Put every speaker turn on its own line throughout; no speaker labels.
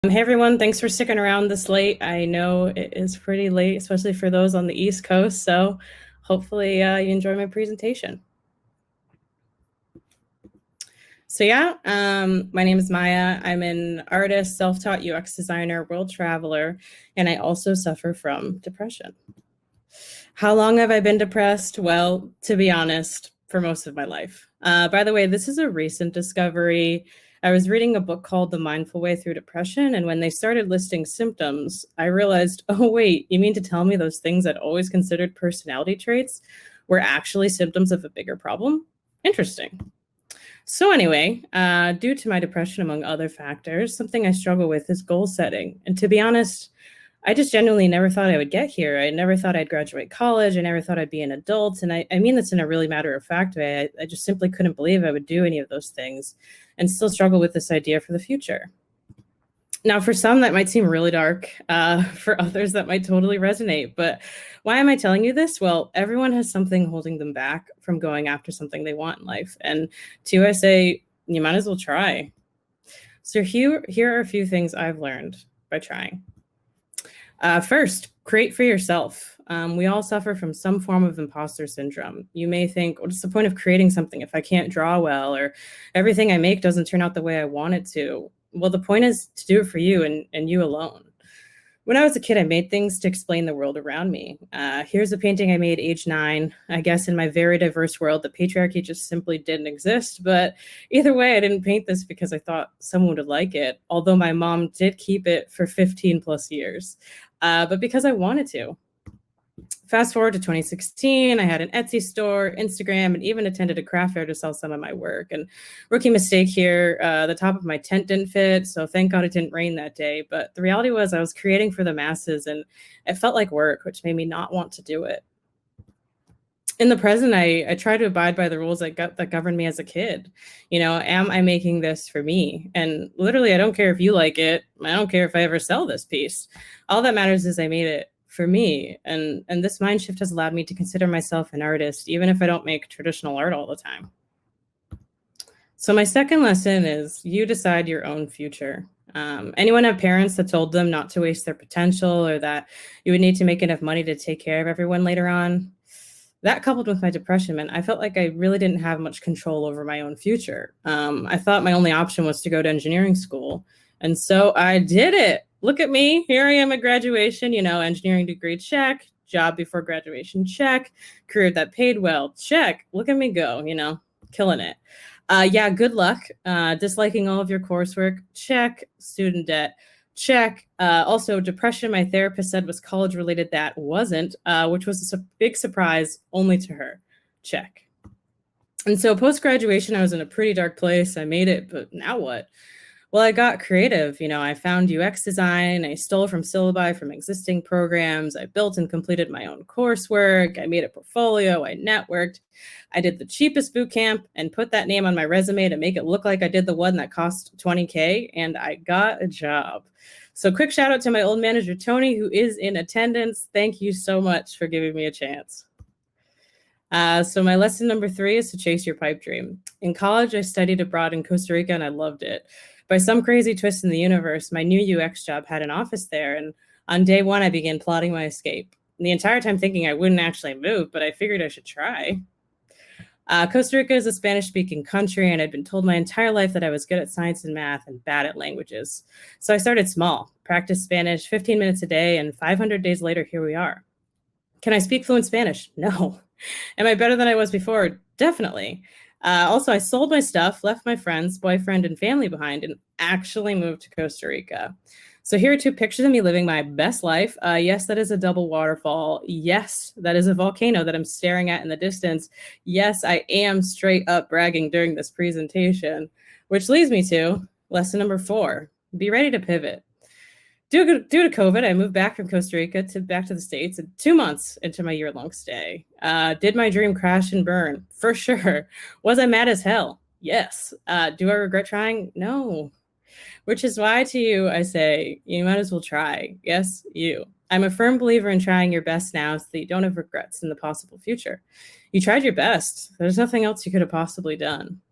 Hey everyone, thanks for sticking around this late. I know it is pretty late, especially for those on the East Coast, so hopefully you enjoy my presentation. My name is Maya. I'm an artist, self-taught UX designer, world traveler, and I also suffer from depression. How long have I been depressed? Well, to be honest, for most of my life. By the way, this is a recent discovery. I was reading a book called The Mindful Way Through Depression, and when they started listing symptoms, I realized, oh, wait, you mean to tell me those things I'd always considered personality traits were actually symptoms of a bigger problem? Interesting. Due to my depression, among other factors, something I struggle with is goal setting. And to be honest, I just genuinely never thought I would get here. I never thought I'd graduate college. I never thought I'd be an adult. And I mean this in a really matter of fact way. I just simply couldn't believe I would do any of those things and still struggle with this idea for the future. Now, for some, that might seem really dark. For others, that might totally resonate. But why am I telling you this? Well, everyone has something holding them back from going after something they want in life. And I say, you might as well try. So here are a few things I've learned by trying. First, create for yourself. We all suffer from some form of imposter syndrome. You may think, what's the point of creating something if I can't draw well or everything I make doesn't turn out the way I want it to? Well, the point is to do it for you and you alone. When I was a kid, I made things to explain the world around me. Here's a painting I made age 9. I guess in my very diverse world, the patriarchy just simply didn't exist. But either way, I didn't paint this because I thought someone would like it, although my mom did keep it for 15 plus years, but because I wanted to. Fast forward to 2016, I had an Etsy store, Instagram, and even attended a craft fair to sell some of my work. And rookie mistake here, the top of my tent didn't fit, so thank God it didn't rain that day. But the reality was I was creating for the masses, and it felt like work, which made me not want to do it. In the present, I try to abide by the rules that governed me as a kid. Am I making this for me? And literally, I don't care if you like it. I don't care if I ever sell this piece. All that matters is I made it for me. And this mind shift has allowed me to consider myself an artist, even if I don't make traditional art all the time. So my second lesson is you decide your own future. Anyone have parents that told them not to waste their potential or that you would need to make enough money to take care of everyone later on? That coupled with my depression meant I felt like I really didn't have much control over my own future. I thought my only option was to go to engineering school. And so I did it. Look at me. Here I am at graduation, engineering degree, check. Job before graduation, check. Career that paid well, check. Look at me go, killing it. Good luck. Disliking all of your coursework, check. Student debt, check. Also, depression, my therapist said was college related. That wasn't, which was a big surprise only to her. Check. And so post graduation, I was in a pretty dark place. I made it, but now what? Well, I got creative. I found UX design. I stole from syllabi from existing programs. I built and completed my own coursework. I made a portfolio. I networked. I did the cheapest boot camp and put that name on my resume to make it look like I did the one that cost $20K, and I got a job. So quick shout out to my old manager, Tony, who is in attendance. Thank you so much for giving me a chance. So my lesson number 3 is to chase your pipe dream. In college, I studied abroad in Costa Rica and I loved it. By some crazy twist in the universe, my new UX job had an office there. And on day 1, I began plotting my escape. The entire time thinking I wouldn't actually move, but I figured I should try. Costa Rica is a Spanish-speaking country, and I'd been told my entire life that I was good at science and math and bad at languages. So I started small, practiced Spanish 15 minutes a day, and 500 days later, here we are. Can I speak fluent Spanish? No. Am I better than I was before? Definitely. Also, I sold my stuff, left my friends, boyfriend, and family behind, and actually moved to Costa Rica. So here are 2 pictures of me living my best life. Yes, that is a double waterfall. Yes, that is a volcano that I'm staring at in the distance. Yes, I am straight up bragging during this presentation, which leads me to lesson number 4. Be ready to pivot. Due to COVID, I moved back from Costa Rica back to the States 2 months into my year-long stay. Did my dream crash and burn? For sure. Was I mad as hell? Yes. Do I regret trying? No. Which is why to you, I say, you might as well try. Yes, you. I'm a firm believer in trying your best now so that you don't have regrets in the possible future. You tried your best. There's nothing else you could have possibly done.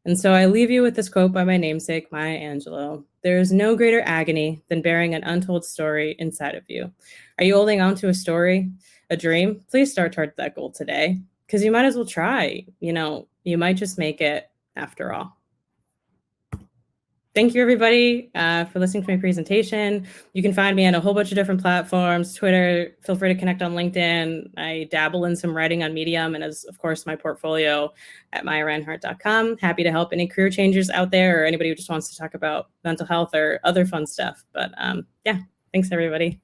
And so I leave you with this quote by my namesake, Maya Angelou. There is no greater agony than bearing an untold story inside of you. Are you holding on to a story, a dream? Please start towards that goal today because you might as well try. You might just make it after all. Thank you, everybody, for listening to my presentation. You can find me on a whole bunch of different platforms, Twitter. Feel free to connect on LinkedIn. I dabble in some writing on Medium and, as of course, my portfolio at MayaRhinehart.com. Happy to help any career changers out there or anybody who just wants to talk about mental health or other fun stuff. But yeah, thanks, everybody.